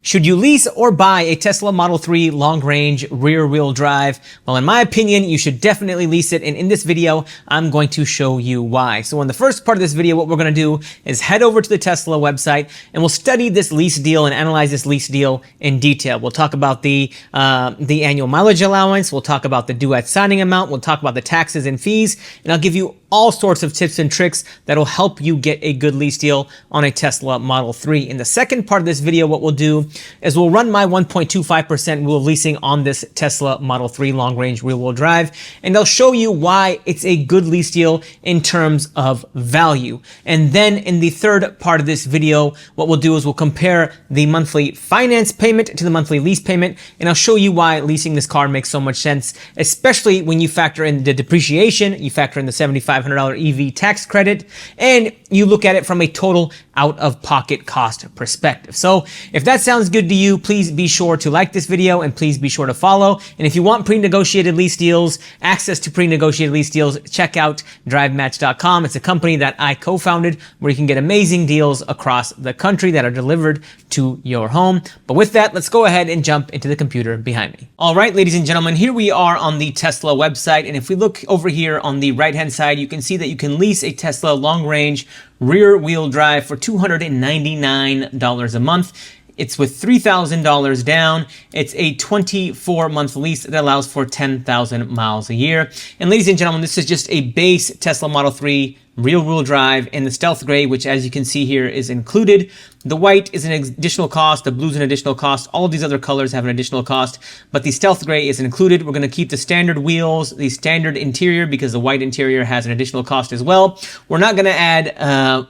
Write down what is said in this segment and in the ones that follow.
Should you lease or buy a Tesla Model 3 long-range rear-wheel drive? Well, in my opinion, you should definitely lease it, and in this video, I'm going to show you why. So in the first part of this video, what we're going to do is head over to the Tesla website, and we'll study this lease deal and analyze this lease deal in detail. We'll talk about the annual mileage allowance, we'll talk about the due at signing amount, we'll talk about the taxes and fees, and I'll give you all sorts of tips and tricks that'll help you get a good lease deal on a Tesla Model 3. In the second part of this video, what we'll do is we'll run my 1.25% rule of leasing on this Tesla Model 3 long-range rear-wheel drive, and I'll show you why it's a good lease deal in terms of value. And then in the third part of this video, what we'll do is we'll compare the monthly finance payment to the monthly lease payment, and I'll show you why leasing this car makes so much sense, especially when you factor in the depreciation, you factor in the $7,500 EV tax credit, and you look at it from a total out-of-pocket cost perspective. So if that sounds good to you, please be sure to like this video and please be sure to follow. And if you want pre-negotiated lease deals, access to pre-negotiated lease deals, check out drivematch.com. It's a company that I co-founded where you can get amazing deals across the country that are delivered to your home. But with that, let's go ahead and jump into the computer behind me. All right, ladies and gentlemen, here we are on the Tesla website. And if we look over here on the right-hand side, you can see that you can lease a Tesla long-range rear-wheel drive for $299 a month. It's with $3,000 down. It's a 24-month lease that allows for 10,000 miles a year. And ladies and gentlemen, this is just a base Tesla Model 3 rear-wheel drive in the stealth gray, which as you can see here is included. The white is an additional cost, the blue is an additional cost, all of these other colors have an additional cost, but the stealth gray is included. We're going to keep the standard wheels, the standard interior, because the white interior has an additional cost as well. We're not going to add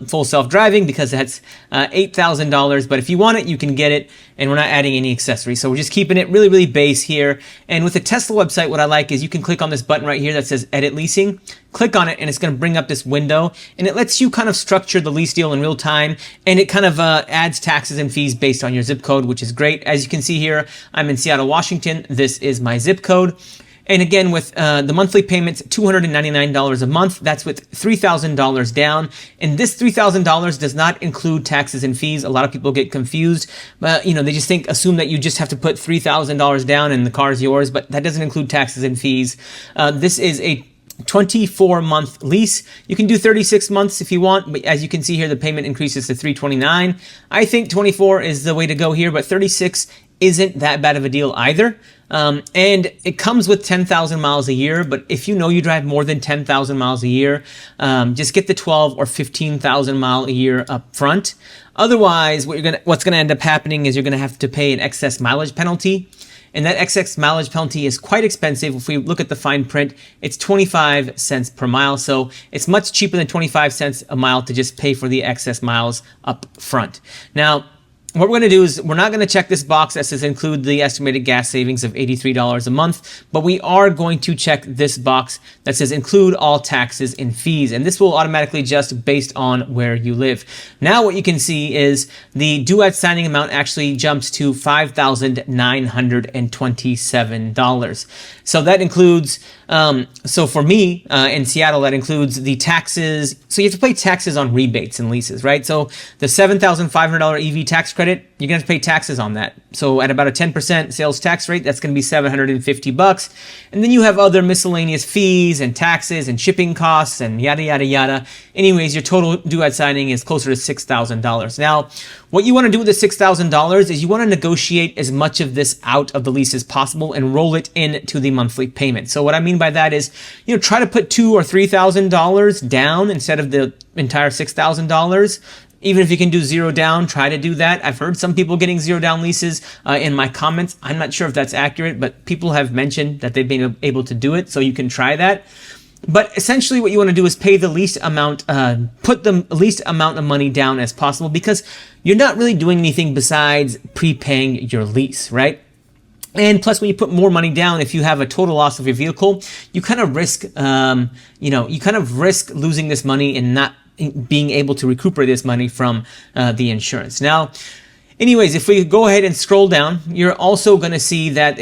full self-driving because that's $8,000, but if you want it, you can get it, and we're not adding any accessories. So we're just keeping it really, really base here. And with the Tesla website, what I like is you can click on this button right here that says Edit Leasing, click on it, and it's going to bring up this window, and it lets you kind of structure the lease deal in real time, and it kind of adds taxes and fees based on your zip code, which is great. As you can see here, I'm in Seattle, Washington. This is my zip code. And again, with the monthly payments, $299 a month, that's with $3,000 down. And this $3,000 does not include taxes and fees. A lot of people get confused, but they just assume that you just have to put $3,000 down and the car is yours, but that doesn't include taxes and fees. This is a 24-month lease. You can do 36 months if you want, but as you can see here, the payment increases to $329. I think 24 is the way to go here, but 36 isn't that bad of a deal either. And it comes with 10,000 miles a year, but if you drive more than 10,000 miles a year, just get the 12 or 15,000 mile a year up front. Otherwise, what's gonna end up happening is you're gonna have to pay an excess mileage penalty. And that excess mileage penalty is quite expensive. If we look at the fine print, it's 25 cents per mile. So it's much cheaper than 25 cents a mile to just pay for the excess miles up front. Now, what we're going to do is we're not going to check this box that says include the estimated gas savings of $83 a month, but we are going to check this box that says include all taxes and fees, and this will automatically adjust based on where you live. Now what you can see is the due at signing amount actually jumps to $5,927. So that includes, so for me in Seattle, that includes the taxes. So you have to pay taxes on rebates and leases, right? So the $7,500 EV tax credit, you're going to have to pay taxes on that. So at about a 10% sales tax rate, that's going to be $750. And then you have other miscellaneous fees and taxes and shipping costs and yada, yada, yada. Anyways, your total due at signing is closer to $6,000. Now, what you want to do with the $6,000 is you want to negotiate as much of this out of the lease as possible and roll it into the monthly payment. So what I mean by that is, try to put $2,000 or $3,000 down instead of the entire $6,000. Even if you can do zero down, try to do that. I've heard some people getting zero down leases in my comments. I'm not sure if that's accurate, but people have mentioned that they've been able to do it, so you can try that. But essentially what you want to do is pay the least amount, put the least amount of money down as possible, because you're not really doing anything besides prepaying your lease, right? And plus, when you put more money down, if you have a total loss of your vehicle, you kind of risk, losing this money and not being able to recuperate this money from the insurance. Now, anyways, if we go ahead and scroll down, you're also going to see that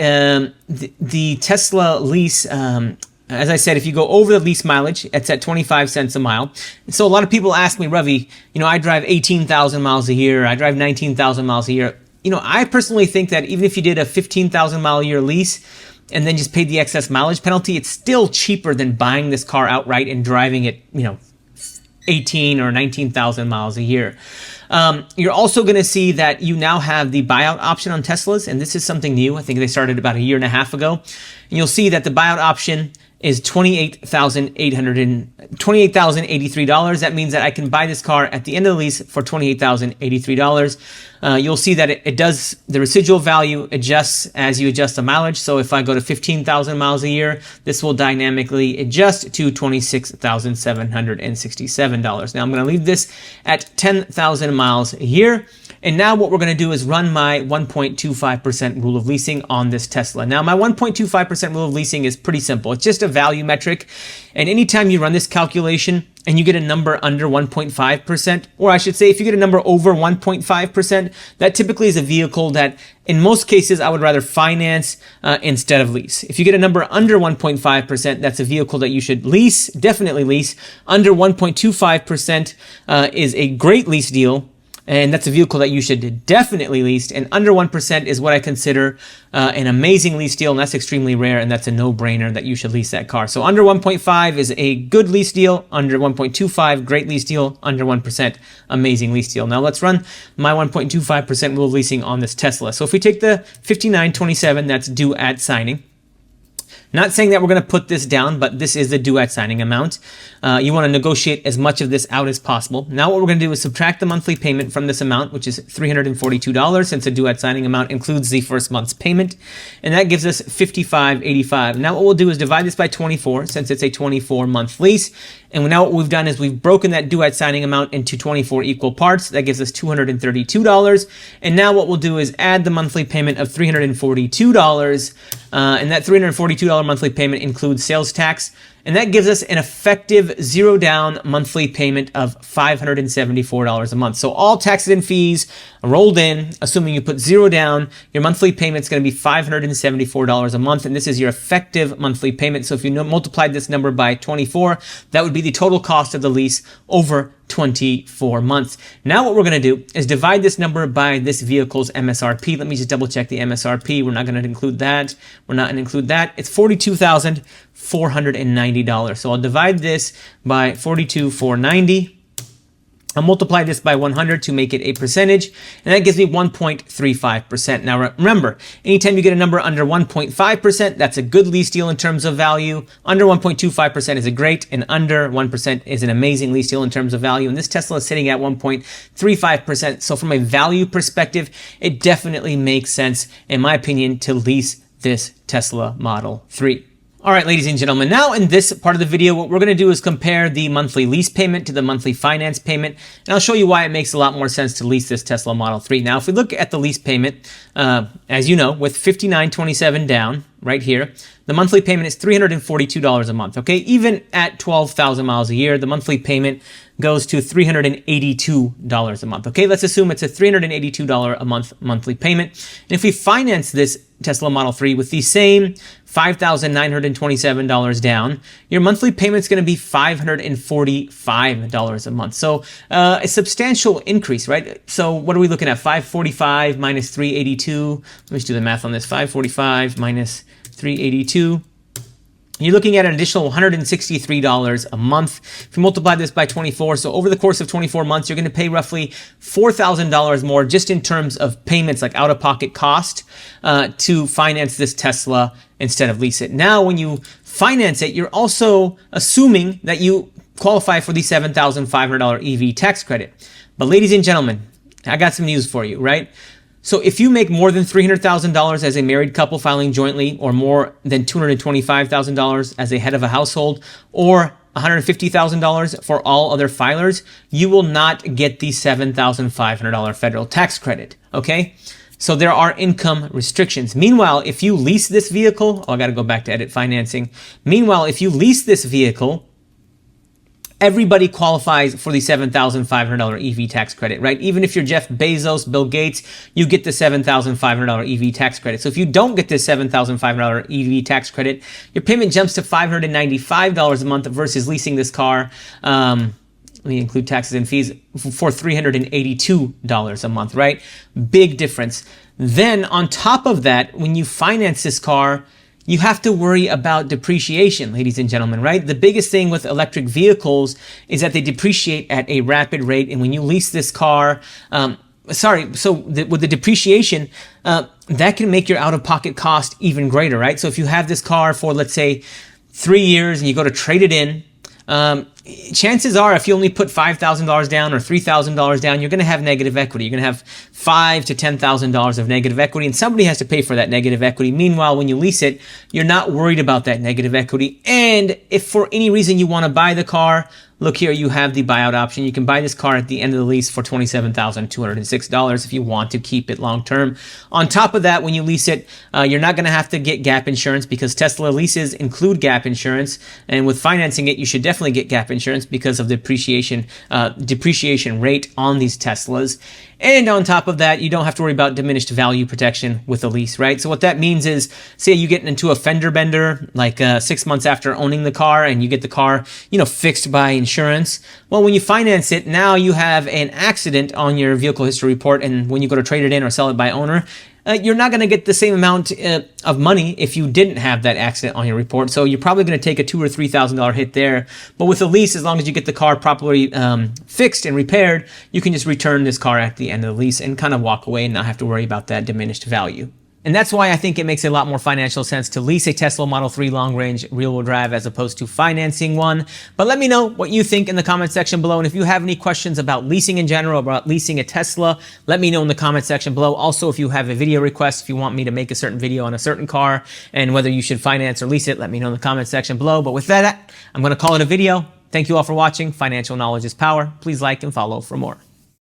the Tesla lease, as I said, if you go over the lease mileage, it's at 25 cents a mile. So a lot of people ask me, Ravi, I drive 18,000 miles a year, I drive 19,000 miles a year. I personally think that even if you did a 15,000 mile a year lease and then just paid the excess mileage penalty, it's still cheaper than buying this car outright and driving it, 18 or 19,000 miles a year. You're also going to see that you now have the buyout option on Teslas, and this is something new. I think they started about a year and a half ago. And you'll see that the buyout option is $28,083. That means that I can buy this car at the end of the lease for $28,083. You'll see that it does, the residual value adjusts as you adjust the mileage. So if I go to 15,000 miles a year, this will dynamically adjust to $26,767. Now I'm going to leave this at 10,000 miles a year. And now what we're going to do is run my 1.25% rule of leasing on this Tesla. Now my 1.25% rule of leasing is pretty simple. It's just a value metric. And anytime you run this calculation and you get a number under 1.5%, or I should say if you get a number over 1.5%, that typically is a vehicle that in most cases I would rather finance instead of lease. If you get a number under 1.5%, that's a vehicle that you should lease, definitely lease. Under 1.25% is a great lease deal. And that's a vehicle that you should definitely lease. And under 1% is what I consider an amazing lease deal. And that's extremely rare. And that's a no-brainer that you should lease that car. So under 1.5 is a good lease deal. Under 1.25, great lease deal. Under 1%, amazing lease deal. Now let's run my 1.25% rule of leasing on this Tesla. So if we take the 5927 that's due at signing, not saying that we're going to put this down, but this is the due at signing amount. You want to negotiate as much of this out as possible. Now what we're going to do is subtract the monthly payment from this amount, which is $342, since the due at signing amount includes the first month's payment. And that gives us $55.85. Now what we'll do is divide this by 24, since it's a 24-month lease. And now what we've done is we've broken that due at signing amount into 24 equal parts. That gives us $232. And now what we'll do is add the monthly payment of $342. And that $342 monthly payment includes sales tax. And that gives us an effective zero down monthly payment of $574 a month. So all taxes and fees rolled in, assuming you put zero down, your monthly payment is going to be $574 a month. And this is your effective monthly payment. So if you multiplied this number by 24, that would be the total cost of the lease over 24 months. Now what we're going to do is divide this number by this vehicle's MSRP. Let me just double check the MSRP. We're not going to include that. We're not going to include that. It's $42,490. So I'll divide this by 42,490. I'll multiply this by 100 to make it a percentage, and that gives me 1.35%. Now remember, anytime you get a number under 1.5%, that's a good lease deal in terms of value. Under 1.25% is a great, and under 1% is an amazing lease deal in terms of value. And this Tesla is sitting at 1.35%. So from a value perspective, it definitely makes sense, in my opinion, to lease this Tesla Model 3. All right, ladies and gentlemen, now in this part of the video, what we're going to do is compare the monthly lease payment to the monthly finance payment, and I'll show you why it makes a lot more sense to lease this Tesla Model 3. Now, if we look at the lease payment, as you know, with $59.27 down right here, the monthly payment is $342 a month, okay? Even at 12,000 miles a year, the monthly payment goes to $382 a month, okay? Let's assume it's a $382 a month monthly payment. And if we finance this Tesla Model 3 with the same $5,927 down, your monthly payment is going to be $545 a month. So a substantial increase, right? So what are we looking at? 545 minus 382. Let me just do the math on this. 545 minus 382. You're looking at an additional $163 a month. If you multiply this by 24, so over the course of 24 months, you're going to pay roughly $4,000 more just in terms of payments, like out-of-pocket cost, to finance this Tesla instead of lease it. Now, when you finance it, you're also assuming that you qualify for the $7,500 EV tax credit. But ladies and gentlemen, I got some news for you, right? So if you make more than $300,000 as a married couple filing jointly, or more than $225,000 as a head of a household, or $150,000 for all other filers, you will not get the $7,500 federal tax credit, okay? So there are income restrictions. Meanwhile, if you lease this vehicle, I got to go back to edit financing. Meanwhile, if you lease this vehicle, everybody qualifies for the $7,500 EV tax credit, right? Even if you're Jeff Bezos, Bill Gates, you get the $7,500 EV tax credit. So if you don't get this $7,500 EV tax credit, your payment jumps to $595 a month versus leasing this car. Let let me include taxes and fees, for $382 a month, right? Big difference. Then on top of that, when you finance this car, you have to worry about depreciation, ladies and gentlemen, right? The biggest thing with electric vehicles is that they depreciate at a rapid rate. And when you lease this car, with the depreciation, that can make your out-of-pocket cost even greater, right? So if you have this car for, let's say, 3 years and you go to trade it in, chances are if you only put $5,000 down or $3,000 down, you're going to have negative equity. You're going to have $5,000 to $10,000 of negative equity, and somebody has to pay for that negative equity. Meanwhile, when you lease it, you're not worried about that negative equity. And if for any reason you want to buy the car, look here, you have the buyout option. You can buy this car at the end of the lease for $27,206 if you want to keep it long term. On top of that, when you lease it, you're not going to have to get gap insurance because Tesla leases include gap insurance. And with financing it, you should definitely get gap insurance because of the depreciation rate on these Teslas. And on top of that, you don't have to worry about diminished value protection with a lease, right? So what that means is, say you get into a fender bender like 6 months after owning the car, and you get the car, fixed by insurance. Well, when you finance it, now you have an accident on your vehicle history report, and when you go to trade it in or sell it by owner, you're not going to get the same amount of money if you didn't have that accident on your report. So you're probably going to take a $2,000 or $3,000 hit there. But with a lease, as long as you get the car properly fixed and repaired, you can just return this car at the end of the lease and kind of walk away and not have to worry about that diminished value. And that's why I think it makes a lot more financial sense to lease a Tesla Model 3 long-range rear-wheel drive as opposed to financing one. But let me know what you think in the comment section below. And if you have any questions about leasing in general, about leasing a Tesla, let me know in the comment section below. Also, if you have a video request, if you want me to make a certain video on a certain car and whether you should finance or lease it, let me know in the comment section below. But with that, I'm going to call it a video. Thank you all for watching. Financial knowledge is power. Please like and follow for more.